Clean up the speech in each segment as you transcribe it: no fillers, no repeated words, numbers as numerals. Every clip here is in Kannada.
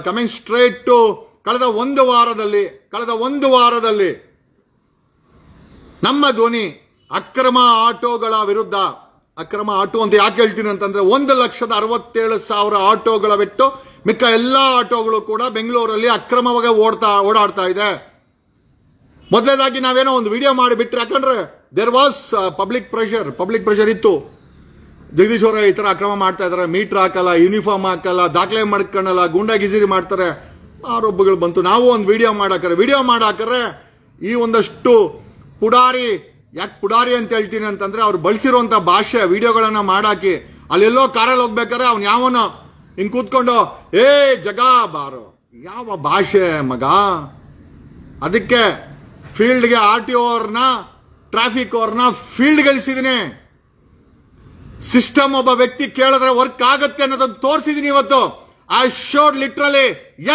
ಕಮಿಂಗ್ ಸ್ಟ್ರೇಟ್ ಟು ಕಳೆದ ಒಂದು ವಾರದಲ್ಲಿ ನಮ್ಮ ಧ್ವನಿ ಅಕ್ರಮ ಆಟೋಗಳ ವಿರುದ್ಧ, ಅಕ್ರಮ ಆಟೋ ಅಂತ ಯಾಕೆ ಹೇಳ್ತೀನಿ ಅಂತಂದ್ರೆ 1,67,000 ಆಟೋಗಳ ಬಿಟ್ಟು ಮಿಕ್ಕ ಎಲ್ಲಾ ಆಟೋಗಳು ಕೂಡ ಬೆಂಗಳೂರಲ್ಲಿ ಅಕ್ರಮವಾಗಿ ಓಡಾಡ್ತಾ ಇದೆ. ಮೊದಲನೇದಾಗಿ ನಾವೇನೋ ಒಂದು ವಿಡಿಯೋ ಮಾಡಿಬಿಟ್ರೆ, ಯಾಕಂದ್ರೆ ದೇರ್ ವಾಸ್ ಪಬ್ಲಿಕ್ ಪ್ರೆಷರ್ ಇತ್ತು. ಜಗದೀಶ್ ಅವರ ಈ ತರ ಅಕ್ರಮ ಮಾಡ್ತಾ ಇದಾರೆ, ಮೀಟರ್ ಹಾಕಲ್ಲ, ಯೂನಿಫಾರ್ಮ್ ಹಾಕಲ್ಲ, ದಾಖಲೆ ಮಾಡ್ಕೊಳ್ಳಲ್ಲ, ಗೂಂಡಾಗಿಸಿರಿ ಮಾಡ್ತಾರೆ, ಆರೋಪಗಳು ಬಂತು. ನಾವು ಒಂದು ವಿಡಿಯೋ ಮಾಡಾಕರೆ ಈ ಒಂದಷ್ಟು ಪುಡಾರಿ, ಯಾಕೆ ಪುಡಾರಿ ಅಂತ ಹೇಳ್ತೀನಿ ಅಂತಂದ್ರೆ ಅವ್ರು ಬಳಸಿರುವಂತ ಭಾಷೆ ವಿಡಿಯೋಗಳನ್ನ ಮಾಡಾಕಿ ಅಲ್ಲೆಲ್ಲೋ ಕಾರಲ್ಲಿ ಹೋಗ್ಬೇಕಾರೆ ಅವ್ನು ಯಾವನ ಹಿಂಗ್ ಕೂತ್ಕೊಂಡು ಜಗ ಬಾರೋ, ಯಾವ ಭಾಷೆ ಮಗ. ಅದಕ್ಕೆ ಫೀಲ್ಡ್ಗೆ RTO ಅವ್ರನ್ನ, ಟ್ರಾಫಿಕ್ ಅವ್ರನ್ನ ಫೀಲ್ಡ್ಗೆ ಇಳಿಸಿದೀನಿ. ಸಿಸ್ಟಮ್ ಒಬ್ಬ ವ್ಯಕ್ತಿ ಕೇಳಿದ್ರೆ ವರ್ಕ್ ಆಗತ್ತೆ ಅನ್ನೋದನ್ನು ತೋರಿಸಿದೀನಿ ಇವತ್ತು. I showed literally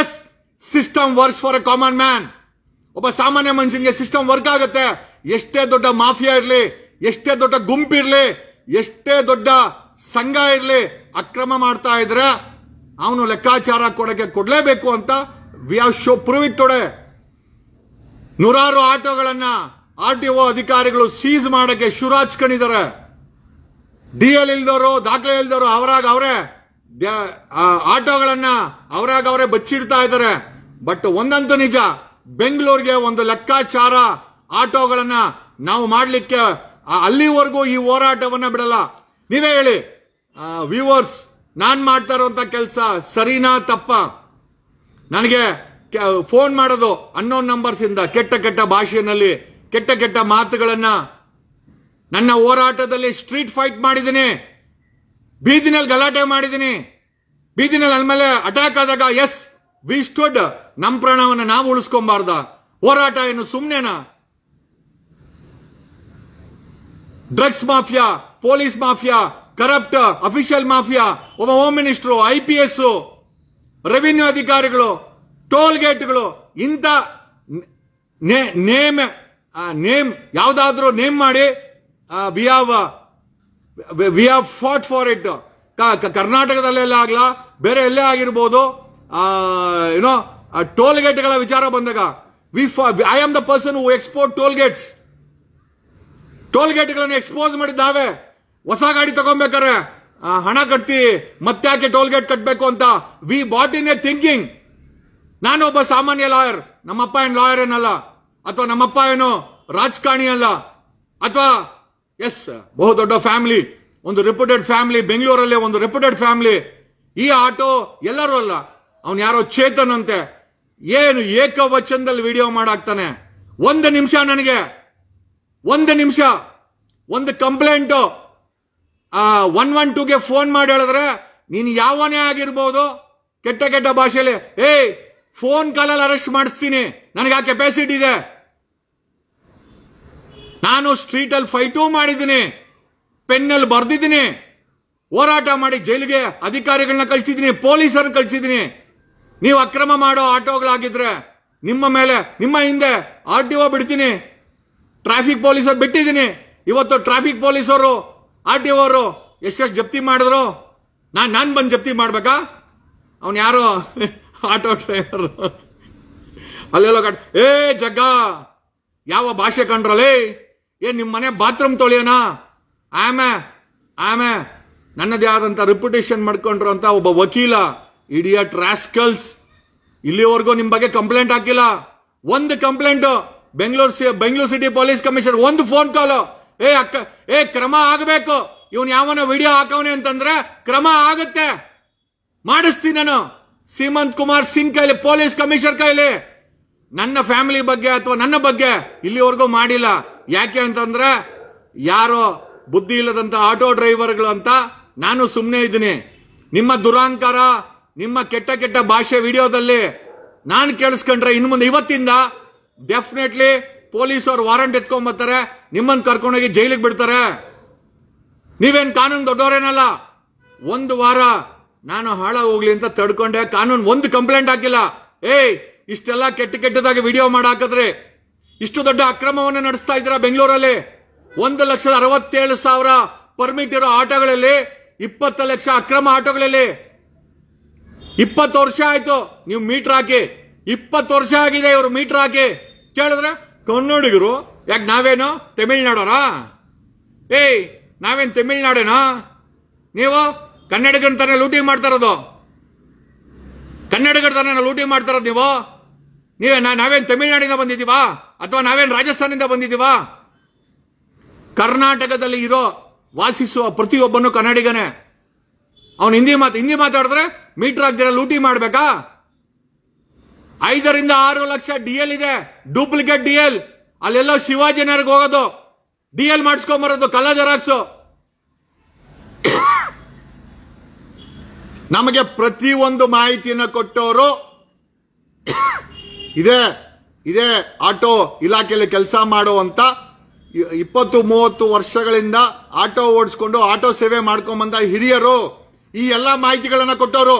yes, system works for a common man. ಒಬ್ಬ ಸಾಮಾನ್ಯ ಮನುಷ್ಯನಿಗೆ ಸಿಸ್ಟಮ್ ವರ್ಕ್ ಆಗುತ್ತೆ. ಎಷ್ಟೇ ದೊಡ್ಡ ಮಾಫಿಯಾ ಇರಲಿ, ಎಷ್ಟೇ ದೊಡ್ಡ ಗುಂಪಿರ್ಲಿ, ಎಷ್ಟೇ ದೊಡ್ಡ ಸಂಘ ಇರಲಿ, ಅಕ್ರಮ ಮಾಡ್ತಾ ಇದ್ರೆ ಅವನು ಲೆಕ್ಕಾಚಾರ ಕೊಡಲೇಬೇಕು ಅಂತ we have show prove it today. ನೂರಾರು ಆಟೋಗಳನ್ನ RTO ಅಧಿಕಾರಿಗಳು ಸೀಸ್ ಮಾಡಕ್ಕೆ ಶುರು ಹಚ್ಕೊಂಡಿದ್ದಾರೆ. DL ಇಲ್ದವರು, ದಾಖಲೆ ಇಲ್ದವರು ಅವರೇ ಆಟೋಗಳನ್ನ ಅವರೇ ಬಚ್ಚಿಡ್ತಾ ಇದ್ದಾರೆ. ಬಟ್ ಒಂದಂತೂ ನಿಜ, ಬೆಂಗಳೂರಿಗೆ ಒಂದು ಲೆಕ್ಕಾಚಾರ ಆಟೋಗಳನ್ನ ನಾವು ಮಾಡ್ಲಿಕ್ಕೆ ಅಲ್ಲಿವರೆಗೂ ಈ ಹೋರಾಟವನ್ನ ಬಿಡಲ್ಲ. ನೀವೇ ಹೇಳಿ ವ್ಯೂವರ್ಸ್, ನಾನ್ ಮಾಡ್ತಾ ಇರುವಂತ ಕೆಲಸ ಸರಿನಾ ತಪ್ಪ? ನನಗೆ ಫೋನ್ ಮಾಡೋದು ಅನ್ನೋನ್ ನಂಬರ್ಸ್ ಇಂದ ಕೆಟ್ಟ ಭಾಷೆಯಲ್ಲಿ ಕೆಟ್ಟ ಮಾತುಗಳನ್ನ, ನನ್ನ ಹೋರಾಟದಲ್ಲಿ ಸ್ಟ್ರೀಟ್ ಫೈಟ್ ಮಾಡಿದ್ದೀನಿ, ಬೀದಿನಲ್ಲಿ ಗಲಾಟೆ ಮಾಡಿದ್ದೀನಿ, ಬೀದಿನಲ್ಲಿ ಅಲ್ಮೇಲೆ ಅಟ್ಯಾಕ್ ಆದಾಗ ಎಸ್ ವಿ ಸ್ಟುಡ್, ನಮ್ಮ ಪ್ರಾಣವನ್ನ ನಾವು ಉಳಿಸ್ಕೊಂಬಾರ್ದ? ಹೋರಾಟ ಏನು ಸುಮ್ನೆನಾ? Drugs mafia, police mafia, corrupt official mafia, ಒಬ್ಬ ಹೋಮ್ ಮಿನಿಸ್ಟರ್, IPS, ರೆವಿನ್ಯೂ ಅಧಿಕಾರಿಗಳು, ಟೋಲ್ ಗೇಟ್ಗಳು, ಇಂಥ ನೇಮ್ ಯಾವ್ದಾದ್ರೂ ನೇಮ್ ಮಾಡಿ we have fought for it. ಕರ್ನಾಟಕದಲ್ಲೆಲ್ಲ ಆಗ್ಲಾ, ಬೇರೆ ಎಲ್ಲೇ ಆಗಿರ್ಬೋದು, ಏನೋ ಟೋಲ್ ಗೇಟ್ಗಳ ವಿಚಾರ ಬಂದಾಗ I am the person who export toll gates. Toll ಗೇಟ್ಗಳನ್ನು ಎಕ್ಸ್ಪೋಸ್ ಮಾಡಿದ್ದಾವೆ. ಹೊಸ ಗಾಡಿ ತಗೊಂಬೇಕಾರೆ ಹಣ ಕಟ್ಟಿ ಮತ್ತೆ ಯಾಕೆ ಟೋಲ್ ಗೇಟ್ ಕಟ್ಟಬೇಕು ಅಂತ we bought in a thinking. ನಾನೊಬ್ಬ ಸಾಮಾನ್ಯ ಲಾಯರ್, ನಮ್ಮಪ್ಪ ಏನು ಲಾಯರ್ ಏನಲ್ಲ, ಅಥವಾ ನಮ್ಮಪ್ಪ ಏನು ರಾಜಕಾರಣಿ ಅಲ್ಲ, ಅಥವಾ ಎಸ್ ಬಹು ದೊಡ್ಡ ಫ್ಯಾಮಿಲಿ, ಒಂದು ರೆಪ್ಯೂಟೆಡ್ ಫ್ಯಾಮಿಲಿ, ಬೆಂಗಳೂರಲ್ಲೇ ಒಂದು ರೆಪ್ಯೂಟೆಡ್ ಫ್ಯಾಮಿಲಿ. ಈ ಆಟೋ ಎಲ್ಲರೂ ಅಲ್ಲ, ಅವನು ಯಾರೋ ಚೇತನ್ ಅಂತೆ, ಏನು ಏಕವಚನದಲ್ಲಿ ವಿಡಿಯೋ ಮಾಡಾಕ್ತಾನೆ. ಒಂದು ನಿಮಿಷ ಒಂದು ಕಂಪ್ಲೇಂಟ್ 112ಗೆ ಫೋನ್ ಮಾಡಿ ಹೇಳಿದ್ರೆ ನೀನು ಯಾವನೇ ಆಗಿರ್ಬೋದು, ಕೆಟ್ಟ ಭಾಷೆಯಲ್ಲಿ ಫೋನ್ ಕಾಲಲ್ಲಿ ಅರೆಸ್ಟ್ ಮಾಡಿಸ್ತೀನಿ, ನನಗೆ ಆ ಕೆಪಾಸಿಟಿ ಇದೆ. ನಾನು ಸ್ಟ್ರೀಟಲ್ಲಿ ಫೈಟೂ ಮಾಡಿದ್ದೀನಿ, ಪೆನ್ನಲ್ಲಿ ಬರ್ದಿದ್ದೀನಿ, ಹೋರಾಟ ಮಾಡಿ ಜೈಲಿಗೆ ಅಧಿಕಾರಿಗಳನ್ನ ಕಳಿಸಿದ್ದೀನಿ, ಪೊಲೀಸರನ್ನ ಕಳಿಸಿದ್ದೀನಿ. ನೀವು ಅಕ್ರಮ ಮಾಡೋ ಆಟೋಗಳಾಗಿದ್ರೆ ನಿಮ್ಮ ಹಿಂದೆ RTO ಬಿಡ್ತೀನಿ, ಟ್ರಾಫಿಕ್ ಪೊಲೀಸರು ಬಿಟ್ಟಿದ್ದೀನಿ. ಇವತ್ತು ಟ್ರಾಫಿಕ್ ಪೊಲೀಸರು, RTO ಅವರು ಎಷ್ಟೆಷ್ಟು ಜಪ್ತಿ ಮಾಡಿದ್ರು, ನಾನು ಬಂದು ಜಪ್ತಿ ಮಾಡ್ಬೇಕಾ? ಅವನು ಯಾರೋ ಆಟೋ ಡ್ರೈವರ್ ಅಲ್ಲೆಲ್ಲೋ ಜಗ್ಗ ಯಾವ ಭಾಷೆ ಕಂಡ್ರಲೇ, ನಿಮ್ಮ ಮನೆ ಬಾತ್ರೂಮ್ ತೊಳೆಯೋಣ? ಆಮೆ ನನ್ನದೇ ಆದಂತ ರೆಪ್ಯುಟೇಷನ್ ಮಾಡ್ಕೊಂಡ್ರು ಅಂತ ಒಬ್ಬ ವಕೀಲ, ಇಡಿಯಟ್ ರಾಸ್ಕಲ್ಸ್. ಇಲ್ಲಿವರೆಗೂ ನಿಮ್ ಬಗ್ಗೆ ಕಂಪ್ಲೇಂಟ್ ಹಾಕಿಲ್ಲ. ಒಂದು complaint Bengaluru city police commissioner, ಒಂದು ಫೋನ್ ಕಾಲು, ಕ್ರಮ ಆಗಬೇಕು, ಇವನು ಯಾವನ ವಿಡಿಯೋ ಹಾಕವನೆ ಅಂತಂದ್ರೆ ಕ್ರಮ ಆಗುತ್ತೆ, ಮಾಡಿಸ್ತೀನಿ ನಾನು. ಸೀಮಂತ್ ಕುಮಾರ್ ಸಿಂಗ್ ಕೈಲಿ, ಪೊಲೀಸ್ ಕಮಿಷನರ್ ಕೈಲಿ. ನನ್ನ ಫ್ಯಾಮಿಲಿ ಬಗ್ಗೆ ಅಥವಾ ನನ್ನ ಬಗ್ಗೆ ಇಲ್ಲಿವರೆಗೂ ಮಾಡಿಲ್ಲ. ಯಾಕೆ ಅಂತಂದ್ರೆ ಯಾರೋ ಬುದ್ಧಿ ಇಲ್ಲದಂತ ಆಟೋ ಡ್ರೈವರ್ಗಳು ಅಂತ ನಾನು ಸುಮ್ಮನೆ ಇದ್ದೀನಿ. ನಿಮ್ಮ ದುರಾಂಕಾರ, ನಿಮ್ಮ ಕೆಟ್ಟ ಭಾಷೆ ವಿಡಿಯೋದಲ್ಲಿ ನಾನು ಕೇಳಿಸ್ಕೊಂಡ್ರೆ ಇನ್ನು ಮುಂದೆ ಇವತ್ತಿಂದ ಡೆಫಿನೆಟ್ಲಿ ಪೊಲೀಸರು ವಾರಂಟ್ ಎತ್ಕೊಂಡ್ಬರ್ತಾರೆ, ನಿಮ್ಮನ್ನು ಕರ್ಕೊಂಡೋಗಿ ಜೈಲಿಗೆ ಬಿಡ್ತಾರೆ. ನೀವೇನ್ ಕಾನೂನು ದೊಡ್ಡವರೇನಲ್ಲ. ಒಂದು ವಾರ ನಾನು ಹಾಳಾಗಿ ಹೋಗ್ಲಿ ಅಂತ ತಡ್ಕೊಂಡೆ, ಕಾನೂನು ಒಂದು ಕಂಪ್ಲೇಂಟ್ ಹಾಕಿಲ್ಲ. ಇಷ್ಟೆಲ್ಲ ಕೆಟ್ಟದಾಗಿ ವಿಡಿಯೋ ಮಾಡಾಕಿದ್ರೆ ಇಷ್ಟು ದೊಡ್ಡ ಅಕ್ರಮವನ್ನು ನಡೆಸ್ತಾ ಇದ್ದೀರಾ ಬೆಂಗಳೂರಲ್ಲಿ. 1,67,000 ಪರ್ಮಿಟ್ ಇರೋ ಆಟೋಗಳಲ್ಲಿ 20 ಲಕ್ಷ ಅಕ್ರಮ ಆಟೋಗಳಲ್ಲಿ 20 ವರ್ಷ ಆಯ್ತು ನೀವು ಮೀಟರ್ ಹಾಕಿ, 20 ವರ್ಷ ಆಗಿದೆ ಇವರು ಮೀಟರ್ ಹಾಕಿ. ಕೇಳಿದ್ರೆ ಕನ್ನಡಿಗರು ಯಾಕೆ ನಾವೇನು ತಮಿಳ್ನಾಡೋರಾ? ಏಯ್ ನಾವೇನ್ ತಮಿಳ್ನಾಡೇನೋ? ನೀವು ಕನ್ನಡಿಗರ ತಾನೇ ಲೂಟಿ ಮಾಡ್ತಾ ಇರೋದು, ಕನ್ನಡಿಗರ ತಾನೇ ಲೂಟಿ ಮಾಡ್ತಾ ಇರೋದು ನೀವು. ನಾವೇನ್ ತಮಿಳ್ನಾಡಿಂದ ಬಂದಿದ್ದೀವಾ ಅಥವಾ ನಾವೇನ್ ರಾಜಸ್ಥಾನದಿಂದ ಬಂದಿದ್ದೀವಾ? ಕರ್ನಾಟಕದಲ್ಲಿ ಇರೋ ವಾಸಿಸುವ ಪ್ರತಿಯೊಬ್ಬನು ಕನ್ನಡಿಗನೇ. ಅವನು ಹಿಂದಿ ಮಾತಾಡಿದ್ರೆ ಮೀಟರ್ ಹಾಕ್ದಿರ ಲೂಟಿ ಮಾಡ್ಬೇಕಾ? 5 ರಿಂದ 6 ಲಕ್ಷ DL ಇದೆ, ಡೂಪ್ಲಿಕೇಟ್ DL. ಅಲ್ಲೆಲ್ಲೋ ಶಿವಾಜಿನಗರ್ಗೆ ಹೋಗೋದು, DL ಮಾಡಿಸ್ಕೊಂಬರೋದು, ಕಲ್ಲ ಜೆರಾಕ್ಸು. ನಮಗೆ ಪ್ರತಿಯೊಂದು ಮಾಹಿತಿಯನ್ನು ಕೊಟ್ಟವರು ಇದೇ ಆಟೋ ಇಲಾಖೆಯಲ್ಲಿ ಕೆಲಸ ಮಾಡುವಂತ 20-30 ವರ್ಷಗಳಿಂದ ಆಟೋ ಓಡಿಸ್ಕೊಂಡು ಆಟೋ ಸೇವೆ ಮಾಡ್ಕೊಂಬಂದ ಹಿರಿಯರು ಈ ಎಲ್ಲ ಮಾಹಿತಿಗಳನ್ನ ಕೊಟ್ಟವರು.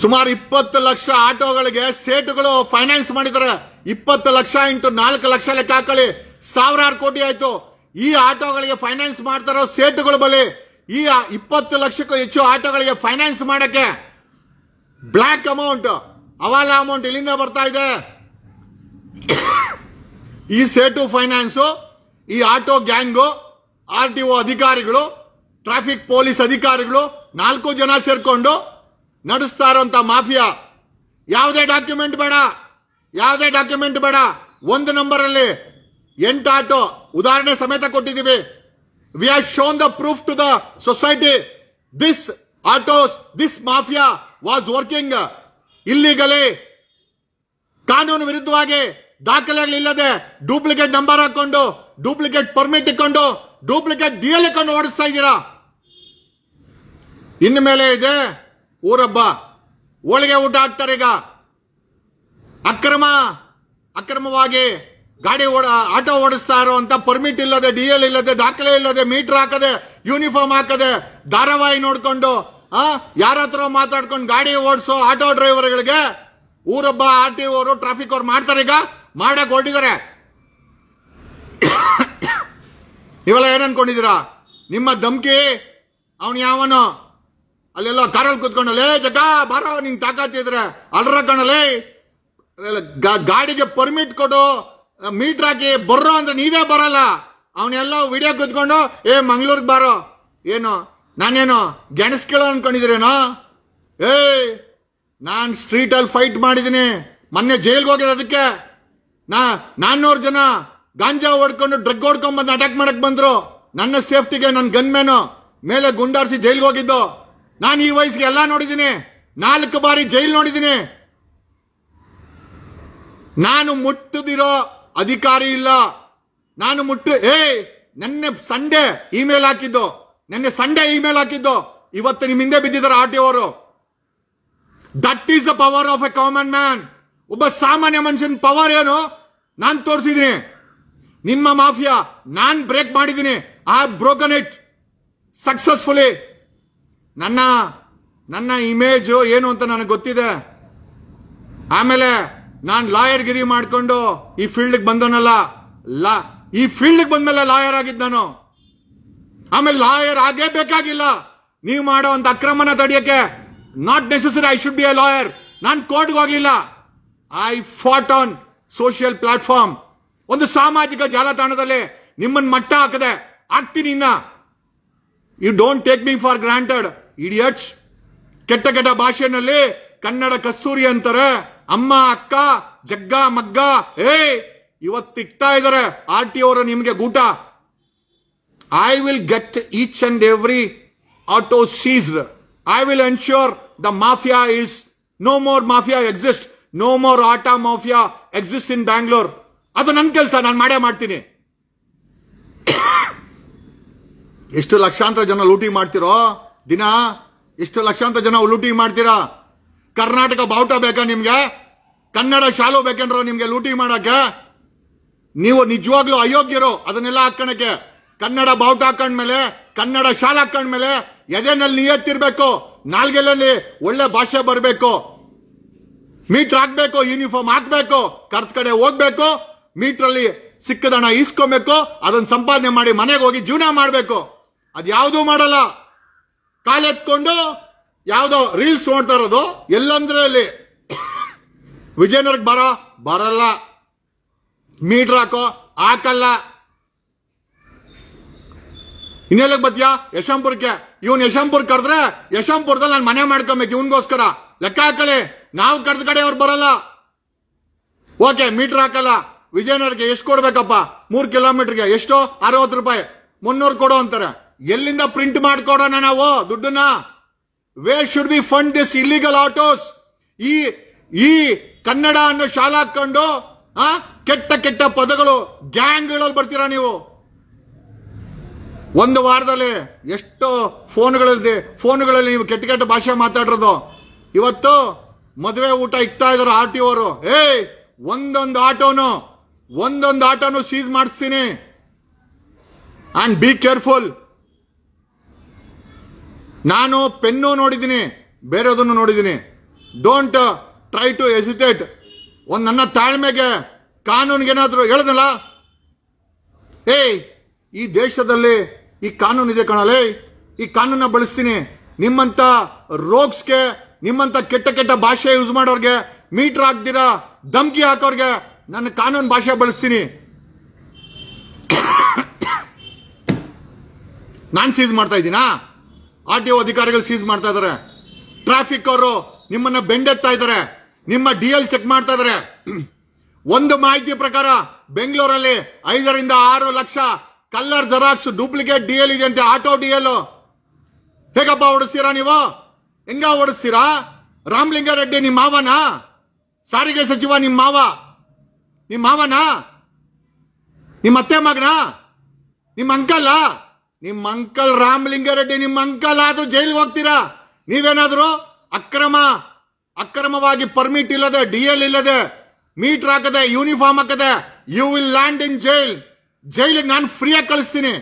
ಸುಮಾರು 20 ಲಕ್ಷ ಆಟೋಗಳಿಗೆ ಸೇಟುಗಳು ಫೈನಾನ್ಸ್ ಮಾಡಿದ್ದಾರೆ. 20 ಲಕ್ಷ ಇಂಟು 4 ಲಕ್ಷ ಲೆಕ್ಕ ಹಾಕೊಳ್ಳಿ, ಸಾವಿರಾರು ಕೋಟಿ ಆಯ್ತು. ಈ ಆಟೋಗಳಿಗೆ ಫೈನಾನ್ಸ್ ಮಾಡ್ತಾರೋ ಸೇಟುಗಳ ಬಳಿ ಈ 20 ಲಕ್ಷಕ್ಕೂ ಹೆಚ್ಚು ಆಟೋಗಳಿಗೆ ಫೈನಾನ್ಸ್ ಮಾಡಕ್ಕೆ ಬ್ಲಾಕ್ ಅಮೌಂಟ್, ಹವಾಲ ಅಮೌಂಟ್ ಇಲ್ಲಿಂದ ಬರ್ತಾ ಇದೆ. ಈ ಸೇಟು ಫೈನಾನ್ಸು, ಈ ಆಟೋ ಗ್ಯಾಂಗು, RTO ಅಧಿಕಾರಿಗಳು, ಟ್ರಾಫಿಕ್ ಪೊಲೀಸ್ ಅಧಿಕಾರಿಗಳು 4 ಜನ ಸೇರ್ಕೊಂಡು ನಡೆಸ್ತಾ ಇರುವಂತ ಮಾಫಿಯಾ. ಯಾವುದೇ ಡಾಕ್ಯುಮೆಂಟ್ ಬೇಡ, ಒಂದು ನಂಬರ್ ಅಲ್ಲಿ 8 ಆಟೋ ಉದಾಹರಣೆ ಸಮೇತ ಕೊಟ್ಟಿದ್ದೀವಿ. We have shown the proof to the society. This autos, this mafia was working ಇಲ್ಲಿಗಲಿ, ಕಾನೂನು ವಿರುದ್ಧವಾಗಿ, ದಾಖಲೆಗಳಿಲ್ಲದೆ, ಡೂಪ್ಲಿಕೇಟ್ ನಂಬರ್ ಹಾಕೊಂಡು, ಡೂಪ್ಲಿಕೇಟ್ ಪರ್ಮಿಟ್ ಇಟ್ಕೊಂಡು, ಡೂಪ್ಲಿಕೇಟ್ DL ಇಟ್ಕೊಂಡು ಓಡಿಸ್ತಾ ಇದ್ದೀರಾ. ಇನ್ನು ಮೇಲೆ ಇದೆ ಊರಬ್ಬ, ಹೋಳಿಗೆ ಊಟ ಹಾಕ್ತಾರೆ. ಈಗ ಅಕ್ರಮವಾಗಿ ಗಾಡಿ ಆಟೋ ಓಡಿಸ್ತಾ ಇರುವಂತ ಪರ್ಮಿಟ್ ಇಲ್ಲದೆ, DL ಇಲ್ಲದೆ, ದಾಖಲೆ ಇಲ್ಲದೆ, ಮೀಟರ್ ಹಾಕದೆ, ಯೂನಿಫಾರ್ಮ್ ಹಾಕದೆ, ಧಾರಾವಾಹಿ ನೋಡ್ಕೊಂಡು, ಯಾರ ಹತ್ರ ಮಾತಾಡ್ಕೊಂಡು ಗಾಡಿ ಓಡಿಸೋ ಆಟೋ ಡ್ರೈವರ್ಗಳಿಗೆ ಊರೊಬ್ಬ RTO ಅವರು, ಟ್ರಾಫಿಕ್ ಅವ್ರು ಮಾಡ್ತಾರೆ. ಈಗ ಮಾಡಕ್ ಹೊರಟಿದ್ದಾರೆ. ಇವೆಲ್ಲ ಏನ್ ಅನ್ಕೊಂಡಿದ್ದೀರಾ? ನಿಮ್ಮ ಧಮ್ಕಿ. ಅವನು ಯಾವನು ಅಲ್ಲೆಲ್ಲ ಕಾರಲ್ಲಿ ಕೂತ್ಕೊಂಡಲ್ಲೇ ಜಗ ಬಾರೋ, ನಿಂಗೆ ತಾಕತ್ತಿದ್ರೆ ಅಲ್ರ ಕಣಲೇ, ಗಾಡಿಗೆ ಪರ್ಮಿಟ್ ಕೊಡು, ಮೀಟರ್ ಹಾಕಿ ಬರ್ರೋ ಅಂದ್ರೆ ನೀವೇ ಬರಲ್ಲ. ಅವನೆಲ್ಲ ವಿಡಿಯೋ ಕೂತ್ಕೊಂಡು ಮಂಗ್ಳೂರ್ಗೆ ಬಾರೋ. ಏನು ನಾನೇನು ಗೆಣಸ್ ಕೇಳೋ ಅನ್ಕೊಂಡಿದ್ದೀರೇನೋ? ನಾನ್ ಸ್ಟ್ರೀಟ್ ಅಲ್ಲಿ ಫೈಟ್ ಮಾಡಿದೀನಿ. ಮೊನ್ನೆ ಜೈಲ್ಗೆ ಹೋಗಿದ್ದೆ. ಅದಕ್ಕೆ 400 ಜನ ಗಾಂಜಾ ಹೊಡ್ಕೊಂಡು ಡ್ರಗ್ ಹೊಡ್ಕೊಂಡ್ ಬಂದು ಅಟ್ಯಾಕ್ ಮಾಡಕ್ ಬಂದ್ರು. ನನ್ನ ಸೇಫ್ಟಿಗೆ ನನ್ನ ಗನ್ ಮ್ಯಾನು ಮೇಲೆ ಗುಂಡಾರಿಸಿ ಜೈಲ್ಗೆ ಹೋಗಿದ್ದು. ನಾನು ಈ ವಯಸ್ಸಿಗೆ ಎಲ್ಲ ನೋಡಿದ್ದೀನಿ. 4 ಬಾರಿ ಜೈಲ್ ನೋಡಿದ್ದೀನಿ. ನಾನು ಮುಟ್ಟದಿರೋ ಅಧಿಕಾರಿ ಇಲ್ಲ. ನಾನು ನೆನ್ನೆ ಸಂಡೇ ಇಮೇಲ್ ಹಾಕಿದ್ದು, ಇವತ್ತು ನಿಮ್ ಹಿಂದೆ ಬಿದ್ದಿದ್ದಾರೆ RTO ಅವರು. That is the power of A common man. ಒಬ್ಬ ಸಾಮಾನ್ಯ ಮನುಷ್ಯನ ಪವರ್ ಏನು ನಾನು ತೋರಿಸಿದ್ದೀನಿ. ನಿಮ್ಮ ಮಾಫಿಯಾ ನಾನ್ ಬ್ರೇಕ್ ಮಾಡಿದ್ದೀನಿ. I have broken it successfully. ನನ್ನ ಇಮೇಜ್ ಏನು ಅಂತ ನನಗೆ ಗೊತ್ತಿದೆ. ಆಮೇಲೆ ನಾನು ಲಾಯರ್ ಗಿರಿ ಮಾಡ್ಕೊಂಡು ಈ ಫೀಲ್ಡ್ಗೆ ಬಂದವನಲ್ಲ. ಈ ಫೀಲ್ಡ್ಗೆ ಬಂದ್ಮೇಲೆ ಲಾಯರ್ ಆಗಿದ್ದು ನಾನು. ಆಮೇಲೆ ಲಾಯರ್ ಆಗೇ ಬೇಕಾಗಿಲ್ಲ ನೀವು ಮಾಡುವಂತ ಅಕ್ರಮನ ತಡೆಯಕ್ಕೆ. Not necessary I should be a lawyer. ನಾನು ಕೋರ್ಟ್ಗೆ ಹೋಗ್ಲಿಲ್ಲ. I fought on social platform. ಒಂದು ಸಾಮಾಜಿಕ ಜಾಲತಾಣದಲ್ಲಿ ನಿಮ್ಮನ್ನ ಮಟ್ಟ ಆಗ್ತೀನಿ. ಇನ್ನ you don't take me for granted idiots. ಕೆಟ್ಟ ಭಾಷೆನಲ್ಲಿ ಕನ್ನಡ ಕಸ್ತೂರಿ ಅಂತಾರೆ. ಅಮ್ಮ, ಅಕ್ಕ, ಜಗ್ಗ, ಮಗ್ಗ ಇವತ್ತಿಕ್ತಾ ಇದ್ದಾರೆ RTO ಅವರು ನಿಮ್ಗೆ ಗೂಟ. I will get each and every auto seized. I will ensure the mafia is no more. Mafia exist. No more auto mafia exist in Bangalore. ಅದು ನನ್ನ ಕೆಲಸ, ನಾನು ಮಾಡೇ ಮಾಡ್ತೀನಿ. ಎಷ್ಟು ಲಕ್ಷಾಂತರ ಜನ ಲೂಟಿ ಮಾಡ್ತಿರೋ ದಿನ? ಎಷ್ಟು ಲಕ್ಷಾಂತರ ಜನ ಲೂಟಿ ಮಾಡ್ತೀರಾ? ಕರ್ನಾಟಕ ಬಾವುಟ ಬೇಕಾ ನಿಮ್ಗೆ? ಕನ್ನಡ ಶಾಲು ಬೇಕೇನ್ರೋ ನಿಮ್ಗೆ ಲೂಟಿ ಮಾಡಕ್ಕೆ? ನೀವು ನಿಜವಾಗ್ಲೂ ಅಯೋಗ್ಯರು ಅದನ್ನೆಲ್ಲ ಹಾಕೋಣಕ್ಕೆ. ಕನ್ನಡ ಬಾವುಟ ಹಾಕೊಂಡ್ಮೇಲೆ, ಕನ್ನಡ ಶಾಲ್ ಹಾಕೊಂಡ್ಮೇಲೆ ಎದೆನಲ್ಲಿ ನಿಯತ್ತಿರ್ಬೇಕು, ನಾಲ್ಗೆಲಲ್ಲಿ ಒಳ್ಳೆ ಭಾಷೆ ಬರಬೇಕು, ಮೀಟರ್ ಹಾಕ್ಬೇಕು, ಯೂನಿಫಾರ್ಮ್ ಹಾಕ್ಬೇಕು, ಕರ್ತ ಕಡೆ ಹೋಗ್ಬೇಕು, ಮೀಟ್ರಲ್ಲಿ ಸಿಕ್ಕದಣ ಈಸ್ಕೊಬೇಕು, ಅದನ್ನ ಸಂಪಾದನೆ ಮಾಡಿ ಮನೆಗೆ ಹೋಗಿ ಜೀವನ ಮಾಡಬೇಕು. ಅದ್ಯಾವುದೂ ಮಾಡಲ್ಲ. ಕಾಲೆತ್ಕೊಂಡು ಯಾವ್ದೋ ರೀಲ್ಸ್ ನೋಡ್ತಾ ಇರೋದು, ಎಲ್ಲಂದ್ರೆ ಅಲ್ಲಿ ವಿಜಯನಗರಕ್ಕೆ ಬರಲ್ಲ, ಮೀಟರ್ ಹಾಕಲ್ಲ. ಇನ್ನೆಲ್ಲಕ್ಕೆ ಬತ್ತೀಯಾ? ಯಶವಂತಪುರಕ್ಕೆ. ಇವನ್ ಯಶವಂತಪುರ ಕರೆದ್ರೆ ಯಶವಂತಪುರದಲ್ಲಿ ನಾನು ಮನೆ ಮಾಡ್ಕೊಬೇಕು ಇವನ್ಗೋಸ್ಕರ. ಲೆಕ್ಕ ಹಾಕಳಿ, ನಾವು ಕರೆದ ಕಡೆ ಅವ್ರು ಬರಲ್ಲ. ಓಕೆ, ಮೀಟರ್ ಹಾಕಲ್ಲ. ವಿಜಯನಗರಕ್ಕೆ ಎಷ್ಟು ಕೊಡ್ಬೇಕಪ್ಪ? 3 ಕಿಲೋಮೀಟರ್ಗೆ ಎಷ್ಟು? 60 ರೂಪಾಯಿ. 300 ಕೊಡೋ ಅಂತಾರೆ. ಎಲ್ಲಿಂದ ಪ್ರಿಂಟ್ ಮಾಡ್ಕೊಡೋಣ ನಾವು ದುಡ್ಡನ್ನ? Wear should be fund this illegal autos? ಈ ಕನ್ನಡ ಅನ್ನೋ ಶಾಲಾ ಹಾಕೊಂಡು ಕೆಟ್ಟ ಕೆಟ್ಟ ಪದಗಳು ಗ್ಯಾಂಗ್ಗಳಲ್ಲಿ ಬರ್ತೀರಾ ನೀವು. ಒಂದು ವಾರದಲ್ಲಿ ಎಷ್ಟು ಫೋನ್ಗಳಲ್ಲಿ ನೀವು ಕೆಟ್ಟ ಕೆಟ್ಟ ಭಾಷೆ ಮಾತಾಡಿರೋದು. ಇವತ್ತು ಮದುವೆ ಊಟ ಇಕ್ತಾ ಇದಾರೆ RTO ಅವರು. ಒಂದೊಂದು ಆಟೋನು ಸೀಸ್ ಮಾಡಿಸ್ತೀನಿ. And be careful. ನಾನು ಪೆನ್ನು ನೋಡಿದ್ದೀನಿ, ಬೇರೆದನ್ನು ನೋಡಿದ್ದೀನಿ. Don't try to hesitate. ನನ್ನ ತಾಳ್ಮೆಗೆ ಕಾನೂನಿಗೇನಾದ್ರೂ ಹೇಳದಲ್ಲ. ಈ ದೇಶದಲ್ಲಿ ಈ ಕಾನೂನು ಇದೆ ಕಣಲೇ, ಈ ಕಾನೂನ ಬಳಸ್ತೀನಿ. ನಿಮ್ಮಂತ ರೋಗ್ಸ್ಗೆ, ನಿಮ್ಮಂತ ಕೆಟ್ಟ ಕೆಟ್ಟ ಭಾಷೆ ಯೂಸ್ ಮಾಡೋರ್ಗೆ, ಮೀಟರ್ ಹಾಕ್ದಿರಾ ಧಮ್ಕಿ ಹಾಕೋರ್ಗೆ ನನ್ನ ಕಾನೂನು ಭಾಷೆ ಬಳಸ್ತೀನಿ. ನಾನ್ ಸೀಸ್ ಮಾಡ್ತಾ ಇದ್ದೀನಾ? RTO ಅಧಿಕಾರಿಗಳು ಸೀಸ್ ಮಾಡ್ತಾ ಇದಾರೆ. ಟ್ರಾಫಿಕ್ ಅವರು ನಿಮ್ಮನ್ನ ಬೆಂಡೆತ್ತಾ ಇದಾರೆ. ನಿಮ್ಮ DL ಚೆಕ್ ಮಾಡ್ತಾ ಇದಾರೆ. ಒಂದು ಮಾಹಿತಿ ಪ್ರಕಾರ ಬೆಂಗಳೂರಲ್ಲಿ 5 ರಿಂದ 6 lakh colour xerox duplicate DL ಇದೆ ಅಂತೆ. ಆಟೋ DL ಹೇಗಪ್ಪ ಓಡಿಸ್ತೀರಾ ನೀವು? ಹೆಂಗ ಓಡಿಸ್ತೀರಾ? ರಾಮಲಿಂಗಾರೆಡ್ಡಿ ನಿಮ್ಮ ಮಾವನ? ಸಾರಿಗೆ ಸಚಿವ ನಿಮ್ಮ ಮಾವನ? ನಿಮ್ಮ ಅತ್ತೆ ಮಗನ? ನಿಮ್ಮ ಅಂಕಲ್ ರಾಮಲಿಂಗಾರೆಡ್ಡಿ ನಿಮ್ಮ ಅಂಕಲ್ ಆದ್ರೂ ಜೈಲಿಗೆ ಹೋಗ್ತೀರಾ? ನೀವೇನಾದ್ರೂ ಅಕ್ರಮವಾಗಿ ಪರ್ಮಿಟ್ ಇಲ್ಲದೆ, DL ಇಲ್ಲದೆ, ಮೀಟರ್ ಹಾಕದೆ, ಯೂನಿಫಾರ್ಮ್ ಹಾಕದೆ, you will land in jail. ಜೈಲಿಗೆ ನಾನು ಫ್ರೀಯಾಗಿ ಕಳಿಸ್ತೀನಿ.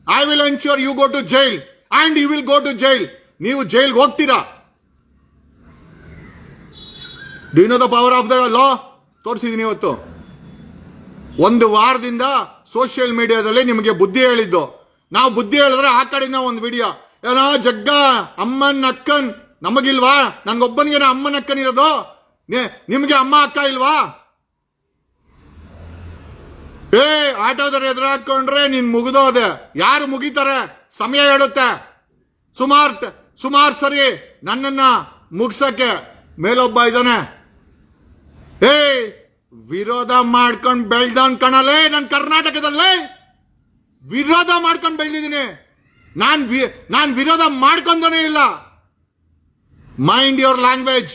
I will ensure you go to jail and you will go to jail. ನೀವು ಜೈಲ್ಗೆ ಹೋಗ್ತೀರಾ. Do you know the power of the law? ತೋರಿಸಿದೀನಿ ಇವತ್ತು. ಒಂದು ವಾರದಿಂದ ಸೋಷಿಯಲ್ ಮೀಡಿಯಾದಲ್ಲಿ ನಿಮಗೆ ಬುದ್ಧಿ ಹೇಳಿದ್ದು. ನಾವು ಬುದ್ಧಿ ಹೇಳಿದ್ರೆ ಆ ಕಡೆಯಿಂದ ಒಂದು ವಿಡಿಯೋ ಏನೋ ಜಗ್ಗ ಅಮ್ಮನ್ ಅಕ್ಕನ್ ನಮಗಿಲ್ವಾ? ನನ್ಗೊಬ್ಬನಿಗೆ ಅಮ್ಮನ ಅಕ್ಕನ್ ಇರೋದು, ನಿಮ್ಗೆ ಅಮ್ಮ ಅಕ್ಕ ಇಲ್ವಾ? ಆಟೋದವ್ರು ಎದುರು ಹಾಕೊಂಡ್ರೆ ನೀನ್ ಮುಗಿದೋದೆ. ಯಾರು ಮುಗಿತಾರೆ? ಸಮಯ ಹೇಳುತ್ತೆ. ಸುಮಾರು ಸರಿ ನನ್ನನ್ನ ಮುಗ್ಸಕ್ಕೆ ಮೇಲೊಬ್ಬ ಇದ್ದಾನೆ. ವಿರೋಧ ಮಾಡ್ಕೊಂಡ್ ಬೆಳ್ದವನ್ ಕಣಲೇ. ನಾನು ಕರ್ನಾಟಕದಲ್ಲೇ ವಿರೋಧ ಮಾಡ್ಕೊಂಡು ಬೆಳೆದಿದ್ದೀನಿ. ನಾನ್ ವಿರೋಧ ಮಾಡ್ಕೊಂಡೇ ಇಲ್ಲ. Mind your language,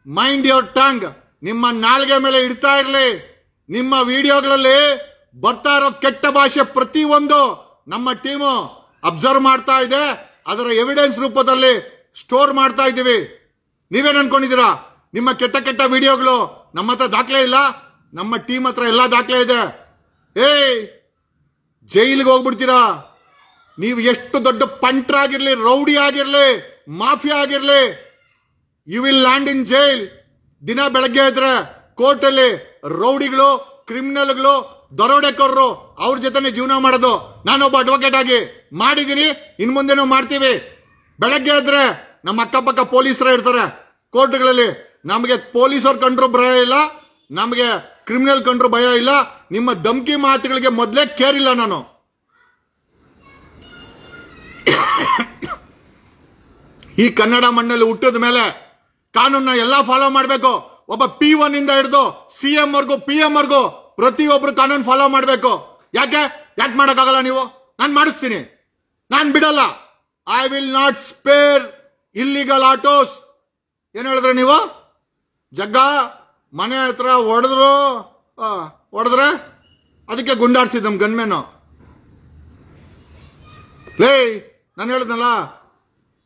mind your tongue. ನಿಮ್ಮ ನಾಲ್ಗೆ ಮೇಲೆ ಇಡ್ತಾ ಇರ್ಲಿ. ನಿಮ್ಮ ವಿಡಿಯೋಗಳಲ್ಲಿ ಬರ್ತಾ ಇರೋ ಕೆಟ್ಟ ಭಾಷೆ ಪ್ರತಿಯೊಂದು ನಮ್ಮ ಟೀಮು ಅಬ್ಸರ್ವ್ ಮಾಡ್ತಾ ಇದೆ. ಅದರ ಎವಿಡೆನ್ಸ್ ರೂಪದಲ್ಲಿ ಸ್ಟೋರ್ ಮಾಡ್ತಾ ಇದ್ದೀವಿ. ನೀವೇನ್ ಅನ್ಕೊಂಡಿದ್ದೀರಾ? ನಿಮ್ಮ ಕೆಟ್ಟ ಕೆಟ್ಟ ವಿಡಿಯೋಗಳು ನಮ್ಮ ಹತ್ರ ದಾಖಲೆ ಇಲ್ಲ? ನಮ್ಮ ಟೀಮ್ ಹತ್ರ ಎಲ್ಲ ದಾಖಲೆ ಇದೆ. ಜೈಲಿಗೆ ಹೋಗ್ಬಿಡ್ತೀರಾ ನೀವು. ಎಷ್ಟು ದೊಡ್ಡ ಪಂಟ್ರಾಗಿರ್ಲಿ, ರೌಡಿ ಆಗಿರ್ಲಿ, ಮಾಫಿಯಾ ಆಗಿರ್ಲಿ, you will land in jail. ದಿನ ಬೆಳಗ್ಗೆ ಇದ್ರೆ ಕೋರ್ಟ್ ಅಲ್ಲಿ ರೌಡಿಗಳು, ಕ್ರಿಮಿನಲ್ಗಳು, ದರೋಡೆಕೋರರು ಅವ್ರ ಜೊತೆ ಜೀವನ ಮಾಡೋದು. ನಾನೊಬ್ಬ ಅಡ್ವೊಕೇಟ್ ಆಗಿ ಮಾಡಿದೀನಿ, ಇನ್ ಮುಂದೆನೂ ಮಾಡ್ತೀವಿ. ಬೆಳಗ್ಗೆ ಇದ್ರೆ ನಮ್ಮ ಅಕ್ಕಪಕ್ಕ ಪೊಲೀಸರೇ ಇರ್ತಾರೆ ಕೋರ್ಟ್ಗಳಲ್ಲಿ. ನಮಗೆ ಪೊಲೀಸರು ಕಂಡ್ರು ಭಯ ಇಲ್ಲ, ನಮಗೆ ಕ್ರಿಮಿನಲ್ ಕಂಡ್ರು ಭಯ ಇಲ್ಲ. ನಿಮ್ಮ ಧಮ್ಕಿ ಮಾತುಗಳಿಗೆ ಮೊದಲೇ ಕೇರಿಲ್ಲ ನಾನು. ಈ ಕನ್ನಡ ಮಣ್ಣಲ್ಲಿ ಹುಟ್ಟಿದ ಮೇಲೆ ಕಾನೂನ ಎಲ್ಲಾ ಫಾಲೋ ಮಾಡಬೇಕು. ಒಬ್ಬ P1 ಇಂದ ಹಿಡಿದು CM ವರ್ಗೂ PM ವರ್ಗೂ ಪ್ರತಿಯೊಬ್ರು ಕಾನೂನು ಫಾಲೋ ಮಾಡಬೇಕು. ಯಾಕೆ ಮಾಡಕ್ಕಾಗಲ್ಲ ನೀವು? ನಾನು ಮಾಡಿಸ್ತೀನಿ, ನಾನು ಬಿಡಲ್ಲ. I will not spare illegal autos. ಏನ್ ಹೇಳಿದ್ರೆ ನೀವು? ಜಗ್ಗ ಮನೆ ಹತ್ರ ಹೊಡೆದ್ರೆ ಅದಕ್ಕೆ ಗುಂಡಾಡ್ಸಿದ್ ನಮ್ ಗನ್ಮೇನು. ನಾನು ಹೇಳಿದ್ನಲ್ಲ,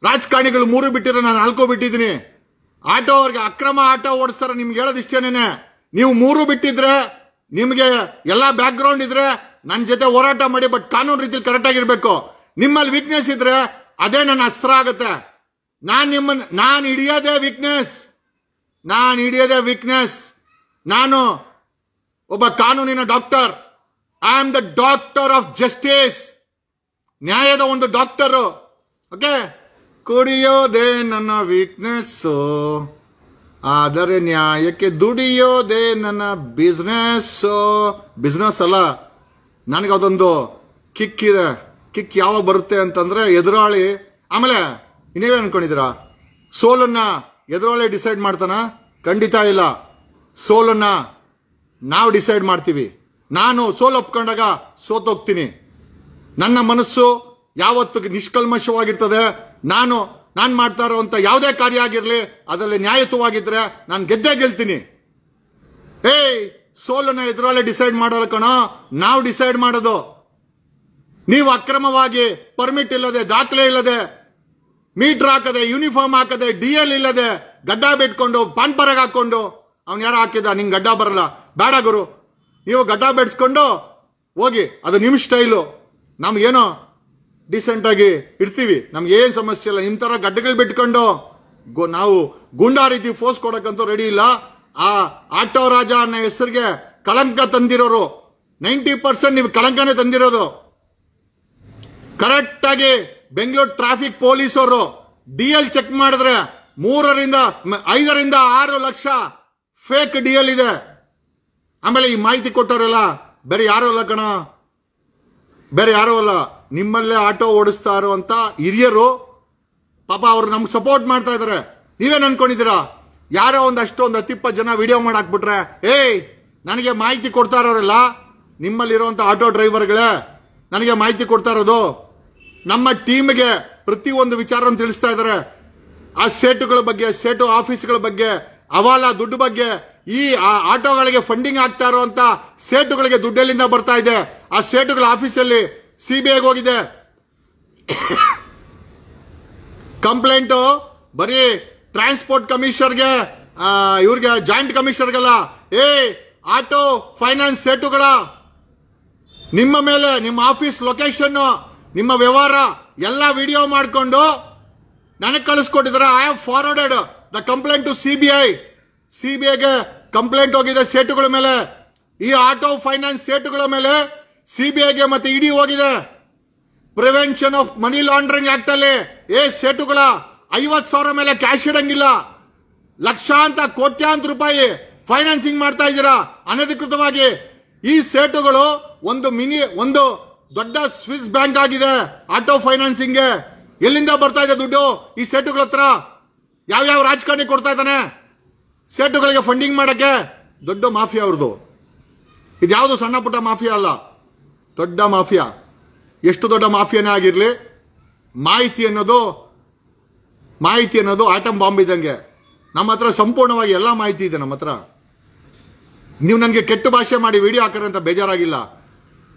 ರಾಜಕಾರಣಿಗಳು 3 ಬಿಟ್ಟಿದ್ರೆ ನಾನು 4 ಬಿಟ್ಟಿದ್ದೀನಿ. ಆಟೋ ಅವ್ರಿಗೆ ಅಕ್ರಮ ಆಟೋ ಓಡಿಸ್ತಾರ. ನಿಮ್ಗೆ ಹೇಳೋದು ಇಷ್ಟೇನೇನೆ. ನೀವು 3 ಬಿಟ್ಟಿದ್ರೆ, ನಿಮ್ಗೆ ಎಲ್ಲಾ ಬ್ಯಾಕ್ ಗ್ರೌಂಡ್ ಇದ್ರೆ ನನ್ನ ಜೊತೆ ಹೋರಾಟ ಮಾಡಿ. ಬಟ್ ಕಾನೂನು ರೀತಿಯಲ್ಲಿ ಕರೆಕ್ಟ್ ಆಗಿರ್ಬೇಕು. ನಿಮ್ಮಲ್ಲಿ ವೀಕ್ನೆಸ್ ಇದ್ರೆ ಅದೇ ನನ್ನ ಅಸ್ತ್ರ ಆಗುತ್ತೆ. ನಾನು ಹಿಡಿಯೋದೇ ವೀಕ್ನೆಸ್. ನಾನು ಒಬ್ಬ ಕಾನೂನಿನ doctor. I am the doctor of justice. ನ್ಯಾಯದ ಒಂದು ಡಾಕ್ಟರ್. ಓಕೆ, ಕುಡಿಯೋದೇ ನನ್ನ ವೀಕ್ನೆಸ್ಸು, ಆದರೆ ನ್ಯಾಯಕ್ಕೆ ದುಡಿಯೋದೇ ನನ್ನ ಬಿಸ್ನೆಸ್ಸು. ಬಿಸ್ನೆಸ್ ಅಲ್ಲ, ನನಗೆ ಅದೊಂದು ಕಿಕ್ ಇದೆ. ಕಿಕ್ ಯಾವಾಗ ಬರುತ್ತೆ ಅಂತಂದ್ರೆ ಎದುರಾಳಿ. ಆಮೇಲೆ ನೀವೇ ಅನ್ಕೊಂಡಿದ್ದೀರಾ ಸೋಲನ್ನ ಎದುರಾಳಿ ಡಿಸೈಡ್ ಮಾಡ್ತಾನ? ಖಂಡಿತ ಇಲ್ಲ. ಸೋಲನ್ನ ನಾವು ಡಿಸೈಡ್ ಮಾಡ್ತೀವಿ. ನಾನು ಸೋಲು ಒಪ್ಕೊಂಡಾಗ ಸೋತೋಗ್ತೀನಿ. ನನ್ನ ಮನಸ್ಸು ಯಾವತ್ತು ನಿಷ್ಕಲ್ಮಶವಾಗಿರ್ತದೆ. ನಾನು ಮಾಡ್ತಾ ಇರುವಂತ ಯಾವುದೇ ಕಾರ್ಯ ಆಗಿರಲಿ ಅದರಲ್ಲಿ ನ್ಯಾಯಯುತವಾಗಿದ್ರೆ ನಾನು ಗೆದ್ದೇ ಗೆಲ್ತೀನಿ. ಸೋಲನ್ನ ಎದುರಾಳಿ ಡಿಸೈಡ್ ಮಾಡೋಲ್ಲ ಕಣೋ, ನಾವು ಡಿಸೈಡ್ ಮಾಡೋದು. ನೀವು ಅಕ್ರಮವಾಗಿ ಪರ್ಮಿಟ್ ಇಲ್ಲದೆ, ದಾಖಲೆ ಇಲ್ಲದೆ, ಮೀಟರ್ ಹಾಕದೆ, ಯೂನಿಫಾರ್ಮ್ ಹಾಕದೆ, DL ಇಲ್ಲದೆ, ಗಡ್ಡ ಬಿಟ್ಕೊಂಡು ಪಾನ್ ಪರಾಗ ಹಾಕೊಂಡು, ಅವ್ನು ಯಾರೋ ಹಾಕಿದ ನಿಂಗೆ ಗಡ್ಡ ಬರಲ್ಲ, ಬೇಡ ಗುರು, ನೀವು ಗಡ್ಡ ಬೆಡ್ಸ್ಕೊಂಡು ಹೋಗಿ, ಅದು ನಿಮ್ಮ ಸ್ಟೈಲು. ನಮ್ಗೇನೋ ಡಿಸೆಂಟ್ ಆಗಿ ಇರ್ತೀವಿ, ನಮ್ಗೆ ಏನ್ ಸಮಸ್ಯೆ ಇಲ್ಲ. ನಿಮ್ ತರ ಗಡ್ಡಗಳು ಬಿಟ್ಕೊಂಡು ನಾವು ಗುಂಡಾ ರೀತಿ ಫೋರ್ಸ್ ಕೊಡಕ್ಕಂತೂ ರೆಡಿ ಇಲ್ಲ. ಆ ಆಟೋ ರಾಜ ಅನ್ನೋ ಹೆಸರಿಗೆ ಕಳಂಕ ತಂದಿರೋರು 90% ನೀವು ಕಳಂಕನೇ ತಂದಿರೋದು. ಕರೆಕ್ಟ್ ಆಗಿ ಬೆಂಗಳೂರು ಟ್ರಾಫಿಕ್ ಪೊಲೀಸರು DL ಚೆಕ್ ಮಾಡಿದ್ರೆ 5 ರಿಂದ 6 ಲಕ್ಷ ಫೇಕ್ DL ಇದೆ. ಆಮೇಲೆ ಈ ಮಾಹಿತಿ ಕೊಟ್ಟವರೆಲ್ಲ ಬೇರೆ ಯಾರು ಅಲ್ಲ ಕಣ, ಬೇರೆ ಯಾರು ಅಲ್ಲ, ನಿಮ್ಮಲ್ಲೇ ಆಟೋ ಓಡಿಸ್ತಾ ಇರುವಂತ ಹಿರಿಯರು. ಪಾಪ ಅವ್ರು ನಮ್ಗೆ ಸಪೋರ್ಟ್ ಮಾಡ್ತಾ ಇದಾರೆ. ನೀವೇನ್ ಅನ್ಕೊಂಡಿದ್ದೀರಾ? ಯಾರೋ ಒಂದು 10-20 ಜನ ವಿಡಿಯೋ ಮಾಡಾಕ್ಬಿಟ್ರೆ ನನಗೆ ಮಾಹಿತಿ ಕೊಡ್ತಾ ಇರೋರೆಲ್ಲ ನಿಮ್ಮಲ್ಲಿರುವಂತ ಆಟೋ ಡ್ರೈವರ್ಗಳೇ ನನಗೆ ಮಾಹಿತಿ ಕೊಡ್ತಾ ಇರೋದು. ನಮ್ಮ ಟೀಮ್ಗೆ ಪ್ರತಿಯೊಂದು ವಿಚಾರ ತಿಳಿಸ್ತಾ ಇದ್ದಾರೆ. ಆ ಸೇಟುಗಳ ಬಗ್ಗೆ, ಸೇಟು ಆಫೀಸ್ಗಳ ಬಗ್ಗೆ, ಅವಾಲ ದುಡ್ಡು ಬಗ್ಗೆ, ಈ ಆಟೋಗಳಿಗೆ ಫಂಡಿಂಗ್ ಆಗ್ತಾ ಇರುವಂತ ಸೇಟುಗಳಿಗೆ ದುಡ್ಡೆಲ್ಲಿಂದ ಬರ್ತಾ ಇದೆ, ಆ ಸೇಟುಗಳ ಆಫೀಸಲ್ಲಿ CBIಗೆ ಹೋಗಿದೆ ಕಂಪ್ಲೇಂಟ್. ಬರೀ ಟ್ರಾನ್ಸ್ಪೋರ್ಟ್ ಕಮಿಷನರ್ಗೆ, ಇವ್ರಿಗೆ ಜಾಯಿಂಟ್ ಕಮಿಷನರ್ಗಲ್ಲ, ಆಟೋ ಫೈನಾನ್ಸ್ ಸೇಟುಗಳ ನಿಮ್ಮ ಮೇಲೆ, ನಿಮ್ಮ ಆಫೀಸ್ ಲೊಕೇಶನ್, ನಿಮ್ಮ ವ್ಯವಹಾರ ಎಲ್ಲ ವಿಡಿಯೋ ಮಾಡಿಕೊಂಡು ನನಗೆ ಕಳಿಸ್ಕೊಟ್ಟಿದ್ದಾರೆ. I have forwarded the complaint to CBIಗೆ ಕಂಪ್ಲೇಂಟ್ ಹೋಗಿದೆ ಸೇಟುಗಳ ಮೇಲೆ. ಈ ಆಟೋ ಫೈನಾನ್ಸ್ ಸೇಟುಗಳ ಮೇಲೆ CBIಗೆ ಮತ್ತೆ ED ಹೋಗಿದೆ. Prevention of money laundering act ಅಲ್ಲಿ ಸೇಟುಗಳ 50,000 ಮೇಲೆ ಕ್ಯಾಶ್ ಇಡಂಗಿಲ್ಲ. ಲಕ್ಷಾಂತರ ಕೋಟ್ಯಾಂತರ ರೂಪಾಯಿ ಫೈನಾನ್ಸಿಂಗ್ ಮಾಡ್ತಾ ಇದ್ದೀರಾ ಅನಧಿಕೃತವಾಗಿ. ಈ ಸೇಟುಗಳು ಒಂದು ದೊಡ್ಡ ಸ್ವಿಸ್ ಬ್ಯಾಂಕ್ ಆಗಿದೆ ಆಟೋ ಫೈನಾನ್ಸಿಂಗ್ಗೆ. ಎಲ್ಲಿಂದ ಬರ್ತಾ ಇದೆ ದುಡ್ಡು ಈ ಸೇಟುಗಳ ಹತ್ರ? ಯಾವ ರಾಜಕಾರಣಿ ಕೊಡ್ತಾ ಇದ್ದಾನೆ ಸೇಟುಗಳಿಗೆ ಫಂಡಿಂಗ್ ಮಾಡಕ್ಕೆ? ದೊಡ್ಡ ಮಾಫಿಯಾ ಅವ್ರದ್ದು. ಇದ್ಯಾವುದು ಸಣ್ಣ ಪುಟ್ಟ ಮಾಫಿಯಾ ಅಲ್ಲ, ದೊಡ್ಡ ಮಾಫಿಯಾ. ಎಷ್ಟು ದೊಡ್ಡ ಮಾಫಿಯಾನೇ ಆಗಿರ್ಲಿ, ಮಾಹಿತಿ ಅನ್ನೋದು ಆಟಮ್ ಬಾಂಬ್ ಇದ್ದಂಗೆ. ನಮ್ಮ ಹತ್ರ ಸಂಪೂರ್ಣವಾಗಿ ಎಲ್ಲ ಮಾಹಿತಿ ಇದೆ ನಮ್ಮ ಹತ್ರ. ನೀವು ನನಗೆ ಕೆಟ್ಟ ಭಾಷೆ ಮಾಡಿ ವಿಡಿಯೋ ಹಾಕರೆ ಅಂತ ಬೇಜಾರಾಗಿಲ್ಲ.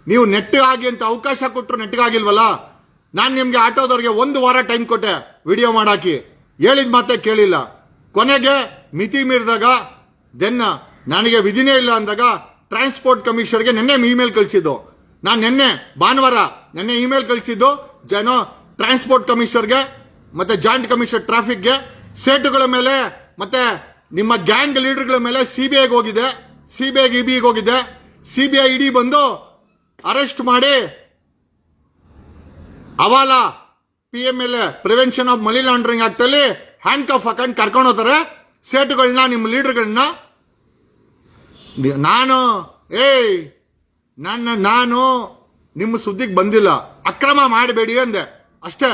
ನೀವು ನೆಟ್ ಆಗಿ ಅಂತ ಅವಕಾಶ ಕೊಟ್ಟರು ನೆಟ್ಗಾಗಿಲ್ವಲ್ಲ. ನಾನು ನಿಮ್ಗೆ ಆಟೋದವ್ರಿಗೆ 1 ವಾರ ಟೈಮ್ ಕೊಟ್ಟೆ ವಿಡಿಯೋ ಮಾಡಾಕಿ, ಹೇಳಿದ ಮಾತೆ ಕೇಳಿಲ್ಲ. ಕೊನೆಗೆ ಮಿತಿ ಮೀರಿದಾಗ ನನಗೆ ವಿಧಿನೇ ಇಲ್ಲ ಅಂದಾಗ ಟ್ರಾನ್ಸ್ಪೋರ್ಟ್ ಕಮಿಷನರ್ಗೆ ನಿನ್ನೆ ಇಮೇಲ್ ಕಳಿಸಿದ್ದು. ನಾನು ನಿನ್ನೆ ಭಾನುವಾರ ಇಮೇಲ್ ಕಳಿಸಿದ್ದು ಟ್ರಾನ್ಸ್ಪೋರ್ಟ್ ಕಮಿಷನರ್ಗೆ ಮತ್ತೆ ಜಾಯಿಂಟ್ ಕಮಿಷನರ್ ಟ್ರಾಫಿಕ್ಗೆ. ಸೇಟುಗಳ ಮೇಲೆ ಮತ್ತೆ ನಿಮ್ಮ ಗ್ಯಾಂಗ್ ಲೀಡರ್ಗಳ ಮೇಲೆ CBIಗೆ ಹೋಗಿದೆ, CBIಗೆ EBಗೆ ಹೋಗಿದೆ. CBI ED ಬಂದು ಅರೆಸ್ಟ್ ಮಾಡಿ ಅವಾಲ PMLA prevention of money laundering act ಅಲ್ಲಿ ಹ್ಯಾಂಡ್ ಕಫ್ ಹಾಕೊಂಡು ಕರ್ಕೊಂಡು ಹೋಗ್ತಾರೆ ಸೇಟುಗಳನ್ನ, ನಿಮ್ಮ ಲೀಡರ್ಗಳನ್ನ. ನಾನು ನಿಮ್ಮ ಸುದ್ದಿಗೆ ಬಂದಿಲ್ಲ, ಅಕ್ರಮ ಮಾಡಬೇಡಿ ಅಂದೆ ಅಷ್ಟೇ.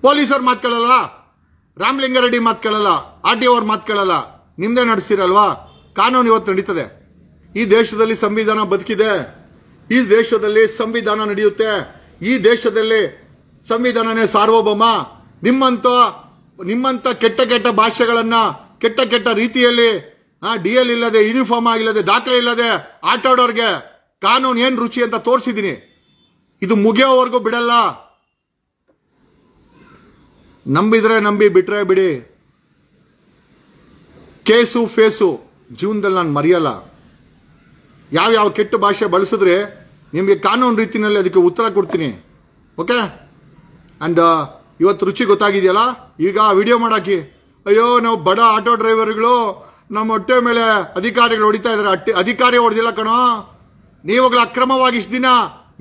ಪೊಲೀಸರು ಮಾತು ಕೇಳಲ್ಲ, ರಾಮಲಿಂಗಾರೆಡ್ಡಿ ಮಾತು ಕೇಳಲ್ಲ, RTO ಅವ್ರ ಮಾತು ಕೇಳಲ್ಲ. ನಿಮ್ದೇ ನಡೆಸಿರಲ್ವಾ? ಕಾನೂನು ಇವತ್ತು ನಡೀತದೆ. ಈ ದೇಶದಲ್ಲಿ ಸಂವಿಧಾನ ಬದುಕಿದೆ, ಈ ದೇಶದಲ್ಲಿ ಸಂವಿಧಾನ ನಡೆಯುತ್ತೆ, ಈ ದೇಶದಲ್ಲಿ ಸಂವಿಧಾನನೇ ಸಾರ್ವಭೌಮ. ನಿಮ್ಮಂತ ಕೆಟ್ಟ ಭಾಷೆಗಳನ್ನ, ಕೆಟ್ಟ ರೀತಿಯಲ್ಲಿ DL ಇಲ್ಲದೆ, ಯೂನಿಫಾರ್ಮ್ ಆಗಿಲ್ಲದೆ, ದಾಖಲೆ ಇಲ್ಲದೆ ಆಟಾಡೋರ್ಗೆ ಕಾನೂನು ಏನ್ ರುಚಿ ಅಂತ ತೋರಿಸಿದೀನಿ. ಇದು ಮುಗಿಯೋವರೆಗೂ ಬಿಡಲ್ಲ. ನಂಬಿದ್ರೆ ನಂಬಿ, ಬಿಟ್ರೆ ಬಿಡಿ. ಕೇಸು ಫೇಸು ಜೀವನದಲ್ಲಿ ನಾನು ಮರೆಯಲ್ಲ. ಯಾವ ಕೆಟ್ಟ ಭಾಷೆ ಬಳಸಿದ್ರೆ ನಿಮಗೆ ಕಾನೂನು ರೀತಿಯಲ್ಲಿ ಅದಕ್ಕೆ ಉತ್ತರ ಕೊಡ್ತೀನಿ. ಓಕೆ? ಅಂಡ್ ಇವತ್ತು ರುಚಿ ಗೊತ್ತಾಗಿದೆಯಲ್ಲ. ಈಗ ವಿಡಿಯೋ ಮಾಡಾಕಿ, ಅಯ್ಯೋ ನಾವು ಬಡ ಆಟೋ ಡ್ರೈವರ್ಗಳು ನಮ್ಮ ಹೊಟ್ಟೆ ಮೇಲೆ ಅಧಿಕಾರಿಗಳು ಹೊಡಿತಾ ಇದಾರೆ. ಅಧಿಕಾರಿ ಹೊಡೆದಿಲ್ಲ ಕಣೋ, ನೀವುಗಳು ಅಕ್ರಮವಾಗಿ ಇಷ್ಟು ದಿನ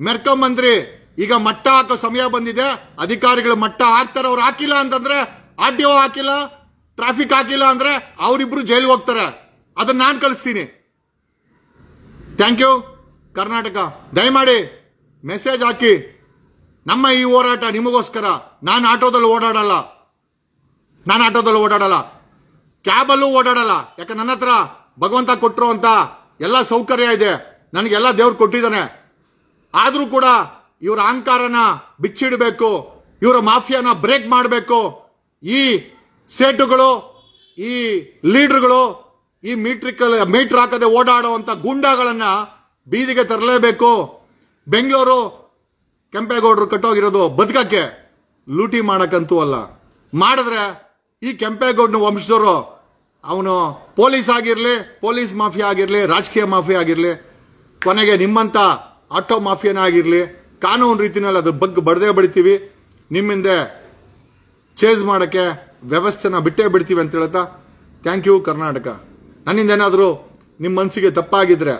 ಮೆರ್ಕೊಂಬಂದ್ರಿ. ಈಗ ಮಟ್ಟ ಹಾಕೋ ಸಮಯ ಬಂದಿದೆ. ಅಧಿಕಾರಿಗಳು ಮಟ್ಟ ಹಾಕ್ತಾರೆ. ಅವ್ರು ಹಾಕಿಲ್ಲ ಅಂತಂದ್ರೆ RTO ಹಾಕಿಲ್ಲ, ಟ್ರಾಫಿಕ್ ಹಾಕಿಲ್ಲ ಅಂದ್ರೆ ಅವರಿಬ್ರು ಜೈಲಿಗೆ ಹೋಗ್ತಾರೆ. ಅದನ್ನ ನಾನು ಕಳಿಸ್ತೀನಿ. Thank you Karnataka. ದಯಮಾಡಿ ಮೆಸೇಜ್ ಹಾಕಿ. ನಮ್ಮ ಈ ಹೋರಾಟ ನಿಮಗೋಸ್ಕರ. ನಾನು ಆಟೋದಲ್ಲಿ ಓಡಾಡಲ್ಲ, ಕ್ಯಾಬಲ್ಲೂ ಓಡಾಡಲ್ಲ. ಯಾಕೆ ನನ್ನ ಹತ್ರ ಭಗವಂತ ಕೊಟ್ಟರು ಅಂತ ಎಲ್ಲ ಸೌಕರ್ಯ ಇದೆ, ನನಗೆಲ್ಲ ದೇವ್ರು ಕೊಟ್ಟಿದ್ದಾನೆ. ಆದ್ರೂ ಕೂಡ ಇವರ ಅಹಂಕಾರನ ಬಿಚ್ಚಿಡಬೇಕು, ಇವರ ಮಾಫಿಯಾನ ಬ್ರೇಕ್ ಮಾಡಬೇಕು. ಈ ಸೇಟುಗಳು, ಈ ಲೀಡರ್ಗಳು, ಈ ಮೀಟರ್ ಹಾಕದೆ ಓಡಾಡುವಂತ ಗೂಂಡಾಗಳನ್ನ ಬೀದಿಗೆ ತರಲೇಬೇಕು. ಬೆಂಗಳೂರು ಕೆಂಪೇಗೌಡರು ಕಟ್ಟೋಗಿರೋದು ಬದುಕಕ್ಕೆ, ಲೂಟಿ ಮಾಡಕ್ಕಂತೂ ಅಲ್ಲ. ಮಾಡಿದ್ರೆ ಈ ಕೆಂಪೇಗೌಡನ ವಂಶದವರು, ಅವನು ಪೊಲೀಸ್ ಆಗಿರ್ಲಿ, ಪೊಲೀಸ್ ಮಾಫಿಯಾ ಆಗಿರ್ಲಿ, ರಾಜಕೀಯ ಮಾಫಿಯಾ ಆಗಿರ್ಲಿ, ಕೊನೆಗೆ ನಿಮ್ಮಂತ ಆಟೋ ಮಾಫಿಯಾನ ಆಗಿರ್ಲಿ, ಕಾನೂನು ರೀತಿನಲ್ಲಿ ಅದ್ರ ಬಗ್ಗೆ ಬಡದೇ ಬಡಿತೀವಿ. ನಿಮ್ಮಿಂದ ಚೇಂಜ್ ಮಾಡಕ್ಕೆ ವ್ಯವಸ್ಥೆನ ಬಿಟ್ಟೇ ಬಿಡ್ತೀವಿ ಅಂತ ಹೇಳ್ತಾ ಥ್ಯಾಂಕ್ ಯು ಕರ್ನಾಟಕ. ನನ್ನಿಂದ ಏನಾದರೂ ನಿಮ್ಮ ಮನಸ್ಸಿಗೆ ತಪ್ಪಾಗಿದ್ರೆ,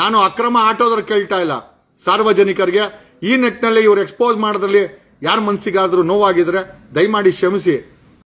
ನಾನು ಅಕ್ರಮ ಆಟೋದ್ರ ಕೇಳ್ತಾ ಇಲ್ಲ. ಸಾರ್ವಜನಿಕರಿಗೆ ಈ ನಿಟ್ಟಿನಲ್ಲಿ ಇವರು ಎಕ್ಸ್ಪೋಸ್ ಮಾಡೋದ್ರಲ್ಲಿ ಯಾರ ಮನಸ್ಸಿಗಾದ್ರೂ ನೋವಾಗಿದ್ರೆ ದಯಮಾಡಿ ಕ್ಷಮಿಸಿ.